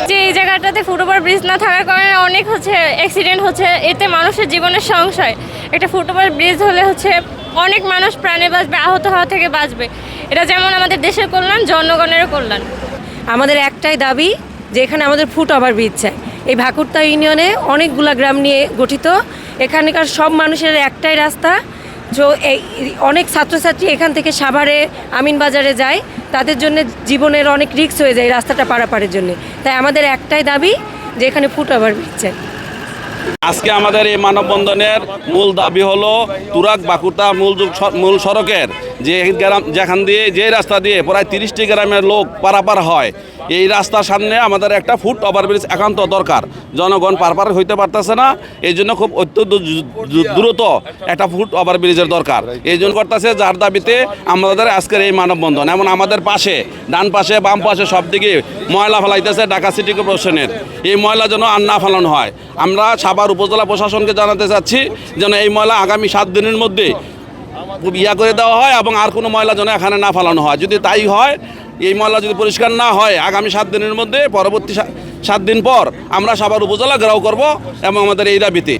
যে এই জায়গাটাতে ফুটওভার ব্রিজ না থাকার কারণে অনেক অ্যাক্সিডেন্ট হচ্ছে, এতে মানুষের জীবনের সংশয়। একটা ফুটওভার ব্রিজ হলে অনেক মানুষ প্রাণে বাঁচবে, আহত হওয়া থেকে বাঁচবে। এটা যেমন আমাদের দেশের কল্যাণ, জনগণেরও কল্যাণ। আমাদের একটাই দাবি যে এখানে আমাদের ফুটওভার ব্রিজ চাই। এই ভাকুরতা ইউনিয়নে অনেকগুলা গ্রাম নিয়ে গঠিত, এখানকার সব মানুষের একটাই রাস্তা। তো এই অনেক ছাত্রছাত্রী এখান থেকে সাভারে, আমিনবাজারে যায়, তাদের জন্য জীবনের অনেক রিস্ক হয়ে যায় এই রাস্তাটা পারাপারের জন্য। তাই আমাদের একটাই দাবি যে এখানে ফুটওভার ব্রিজ চাই। আজকে আমাদের এই মানববন্ধনের মূল দাবি হলো তুরাগ বাকুরতা মূল সড়কের যে গ্রাম, যেখান দিয়ে যে রাস্তা দিয়ে প্রায় 30টি গ্রামের লোক পারাপার হয়, এই রাস্তার সামনে আমাদের একটা ফুট ওভারব্রিজ একান্ত দরকার। জনগণ পারাপার হইতে পারতেছে না, এই জন্য খুব অত্যন্ত দ্রুত একটা ফুট ওভারব্রিজের দরকার। এই জন্য করতেছে, যার দাবিতে আমাদের আজকের এই মানববন্ধন। এমন আমাদের পাশে, ডান পাশে, বাম পাশে সব দিকে ময়লা ফেলাইতেছে ঢাকা সিটি কর্পোরেশনের। এই ময়লা যেন আর না ফেলানো হয়। আমরা সাভার উপজেলা প্রশাসনকে জানাতে চাচ্ছি যেন এই ময়লা আগামী 7 দিনের মধ্যে করে দেওয়া হয় এবং আর কোনো ময়লা যেন এখানে না ফেলানো হয়। যদি তাই হয়, এই ময়লা যদি পরিষ্কার না হয়, আগামী 7 দিনের মধ্যে পরবর্তী 7 দিন পর আমরা সাভার উপজেলা ঘেরাও করব এবং আমাদের এই দাবিতে